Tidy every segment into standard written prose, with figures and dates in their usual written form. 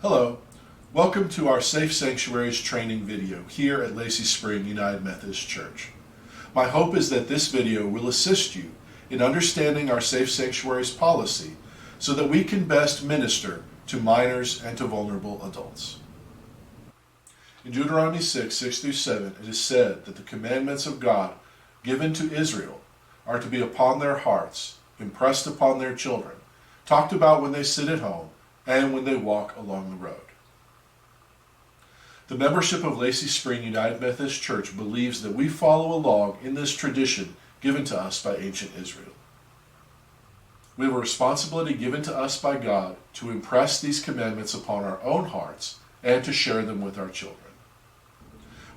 Hello, welcome to our Safe Sanctuaries training video here at Lacey Spring United Methodist Church. My hope is that this video will assist you in understanding our Safe Sanctuaries policy so that we can best minister to minors and to vulnerable adults. In Deuteronomy 6:6-7, it is said that the commandments of God given to Israel are to be upon their hearts, impressed upon their children, talked about when they sit at home, and when they walk along the road. The membership of Lacey Spring United Methodist Church believes that we follow along in this tradition given to us by ancient Israel. We have a responsibility given to us by God to impress these commandments upon our own hearts and to share them with our children.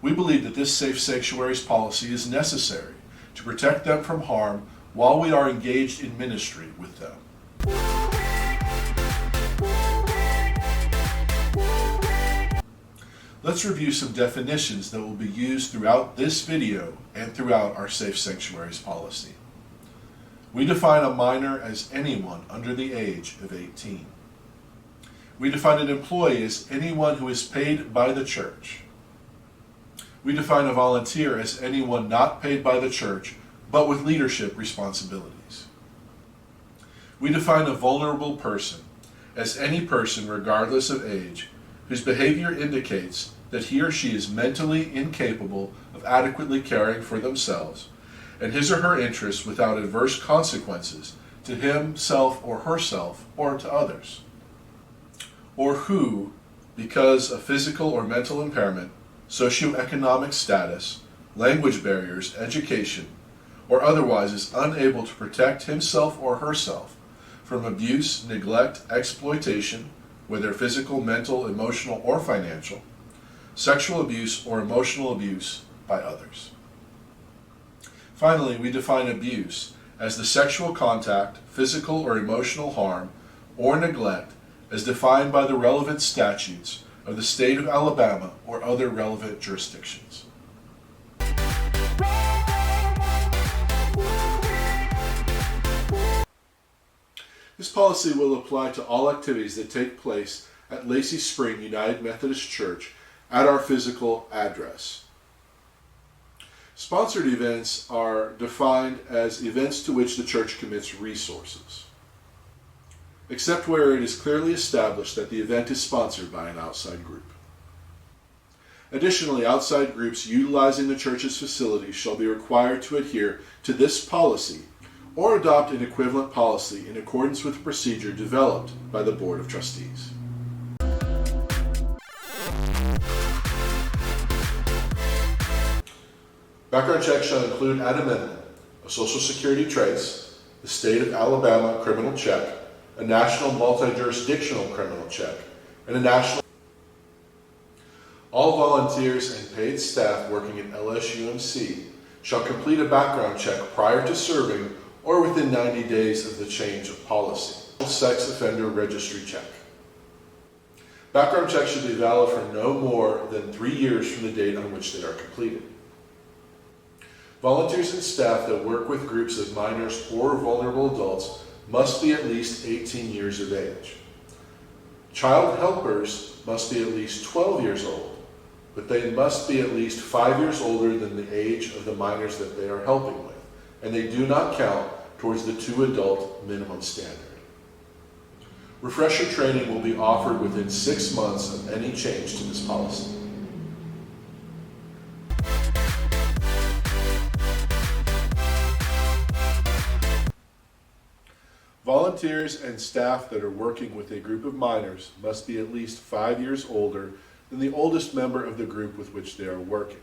We believe that this Safe Sanctuaries policy is necessary to protect them from harm while we are engaged in ministry with them. Let's review some definitions that will be used throughout this video and throughout our Safe Sanctuaries policy. We define a minor as anyone under the age of 18. We define an employee as anyone who is paid by the church. We define a volunteer as anyone not paid by the church, but with leadership responsibilities. We define a vulnerable person as any person, regardless of age, whose behavior indicates that he or she is mentally incapable of adequately caring for themselves and his or her interests without adverse consequences to himself or herself or to others, or who, because of physical or mental impairment, socioeconomic status, language barriers, education, or otherwise is unable to protect himself or herself from abuse, neglect, exploitation, whether physical, mental, emotional, or financial, sexual abuse, or emotional abuse by others. Finally, we define abuse as the sexual contact, physical or emotional harm, or neglect as defined by the relevant statutes of the state of Alabama or other relevant jurisdictions. This policy will apply to all activities that take place at Lacey Spring United Methodist Church at our physical address. Sponsored events are defined as events to which the church commits resources, except where it is clearly established that the event is sponsored by an outside group. Additionally, outside groups utilizing the church's facilities shall be required to adhere to this policy or adopt an equivalent policy in accordance with the procedure developed by the Board of Trustees. Background check shall include at a minimum a Social Security trace, the state of Alabama criminal check, a national multi-jurisdictional criminal check, and a national. All volunteers and paid staff working at LSUMC shall complete a background check prior to serving or within 90 days of the change of policy. Sex offender registry check. Background checks should be valid for no more than 3 years from the date on which they are completed. Volunteers and staff that work with groups of minors or vulnerable adults must be at least 18 years of age. Child helpers must be at least 12 years old, but they must be at least 5 years older than the age of the minors that they are helping with, and they do not count towards the 2-adult minimum standard. Refresher training will be offered within 6 months of any change to this policy. Volunteers and staff that are working with a group of minors must be at least 5 years older than the oldest member of the group with which they are working.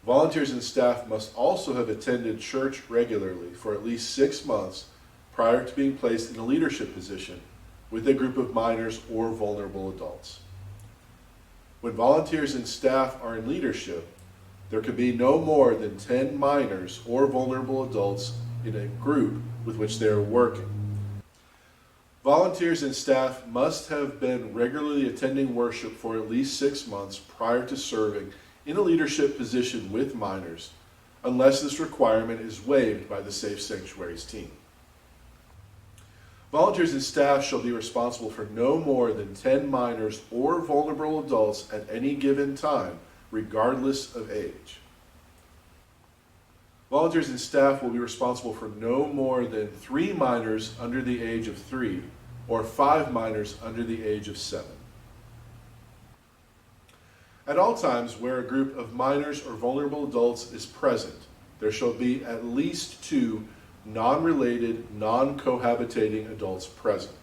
Volunteers and staff must also have attended church regularly for at least 6 months prior to being placed in a leadership position with a group of minors or vulnerable adults. When volunteers and staff are in leadership, there can be no more than 10 minors or vulnerable adults in a group with which they are working. Volunteers and staff must have been regularly attending worship for at least 6 months prior to serving in a leadership position with minors, unless this requirement is waived by the Safe Sanctuaries team. Volunteers and staff shall be responsible for no more than 10 minors or vulnerable adults at any given time, regardless of age. Volunteers and staff will be responsible for no more than 3 minors under the age of 3 or 5 minors under the age of 7. At all times where a group of minors or vulnerable adults is present, there shall be at least 2 non-related, non-cohabitating adults present.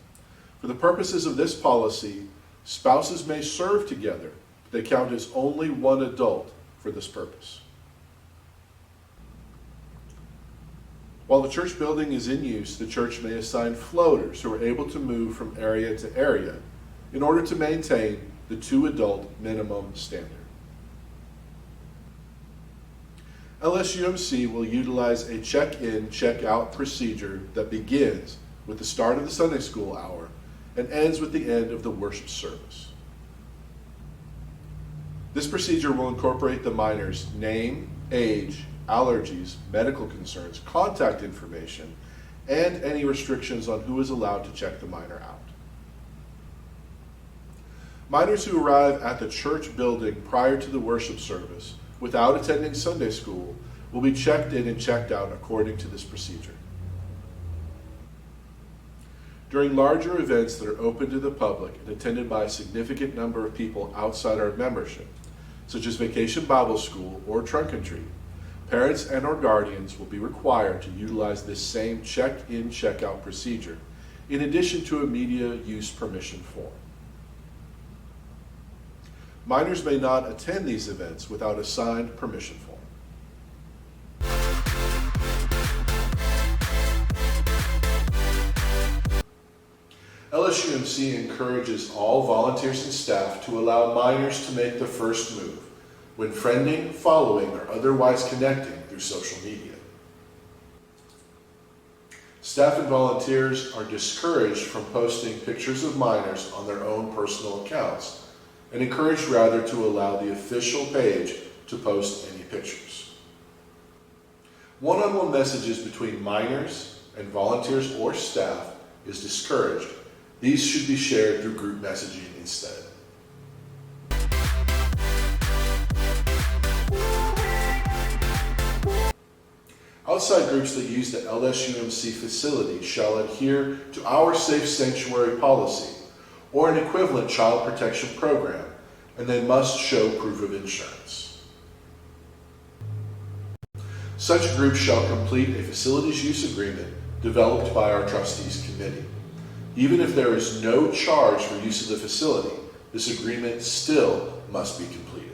For the purposes of this policy, spouses may serve together, but they count as only one adult for this purpose. While the church building is in use, the church may assign floaters who are able to move from area to area in order to maintain the 2-adult minimum standard. LSUMC will utilize a check-in, check-out procedure that begins with the start of the Sunday school hour and ends with the end of the worship service. This procedure will incorporate the minor's name, age, allergies, medical concerns, contact information, and any restrictions on who is allowed to check the minor out. Minors who arrive at the church building prior to the worship service without attending Sunday school will be checked in and checked out according to this procedure. During larger events that are open to the public and attended by a significant number of people outside our membership, such as Vacation Bible School or Trunk and Treat, parents and or guardians will be required to utilize this same check-in, check-out procedure, in addition to a media use permission form. Minors may not attend these events without a signed permission form. LSUMC encourages all volunteers and staff to allow minors to make the first move when friending, following, or otherwise connecting through social media. Staff and volunteers are discouraged from posting pictures of minors on their own personal accounts and encouraged rather to allow the official page to post any pictures. One-on-one messages between minors and volunteers or staff is discouraged. These should be shared through group messaging instead. Outside groups that use the LSUMC facility shall adhere to our Safe Sanctuary policy or an equivalent child protection program, and they must show proof of insurance. Such groups shall complete a facilities use agreement developed by our trustees committee. Even if there is no charge for use of the facility, this agreement still must be completed.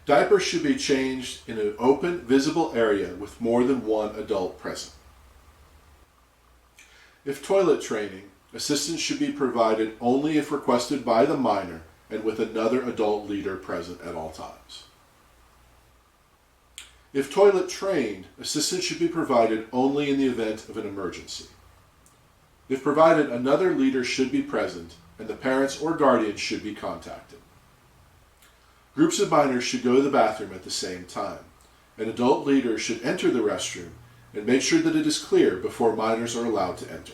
Diapers should be changed in an open, visible area with more than one adult present. If toilet training, assistance should be provided only if requested by the minor and with another adult leader present at all times. If toilet trained, assistance should be provided only in the event of an emergency. If provided, another leader should be present and the parents or guardians should be contacted. Groups of minors should go to the bathroom at the same time. An adult leader should enter the restroom and make sure that it is clear before minors are allowed to enter.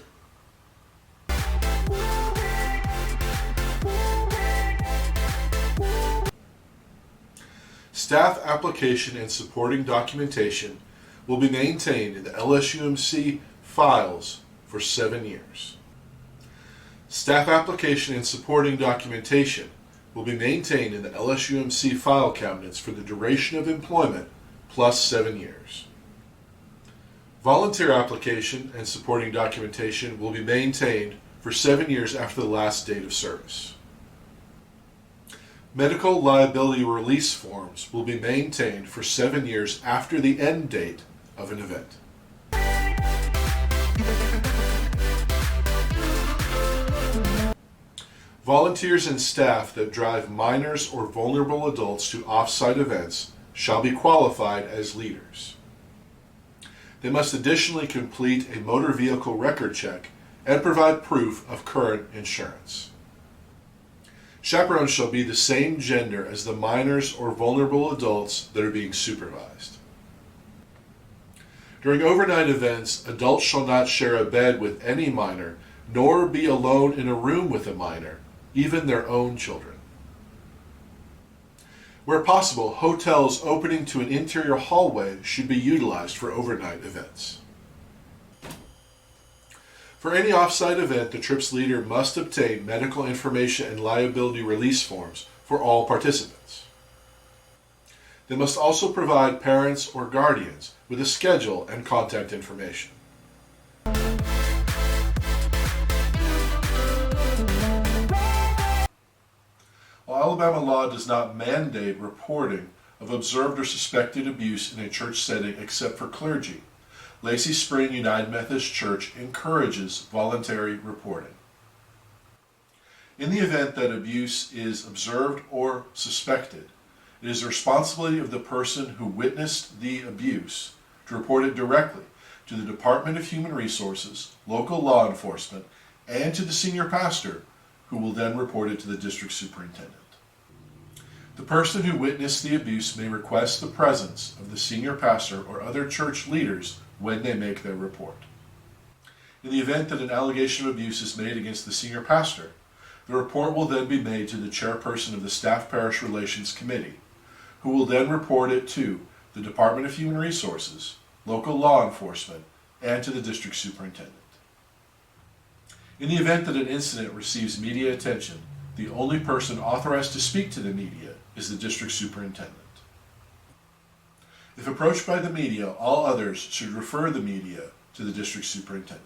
Staff application and supporting documentation will be maintained in the LSUMC files for 7 years. Staff application and supporting documentation will be maintained in the LSUMC file cabinets for the duration of employment plus 7 years. Volunteer application and supporting documentation will be maintained for 7 years after the last date of service. Medical liability release forms will be maintained for 7 years after the end date of an event. Volunteers and staff that drive minors or vulnerable adults to off-site events shall be qualified as leaders. They must additionally complete a motor vehicle record check and provide proof of current insurance. Chaperones shall be the same gender as the minors or vulnerable adults that are being supervised. During overnight events, adults shall not share a bed with any minor, nor be alone in a room with a minor, even their own children. Where possible, hotels opening to an interior hallway should be utilized for overnight events. For any off-site event, the trip's leader must obtain medical information and liability release forms for all participants. They must also provide parents or guardians with a schedule and contact information. While Alabama law does not mandate reporting of observed or suspected abuse in a church setting except for clergy, Lacey Spring United Methodist Church encourages voluntary reporting. In the event that abuse is observed or suspected, it is the responsibility of the person who witnessed the abuse to report it directly to the Department of Human Resources, local law enforcement, and to the senior pastor, who will then report it to the district superintendent. The person who witnessed the abuse may request the presence of the senior pastor or other church leaders when they make their report. In the event that an allegation of abuse is made against the senior pastor, the report will then be made to the chairperson of the Staff Parish Relations Committee, who will then report it to the Department of Human Resources, local law enforcement, and to the district superintendent. In the event that an incident receives media attention, the only person authorized to speak to the media is the district superintendent. If approached by the media, all others should refer the media to the district superintendent.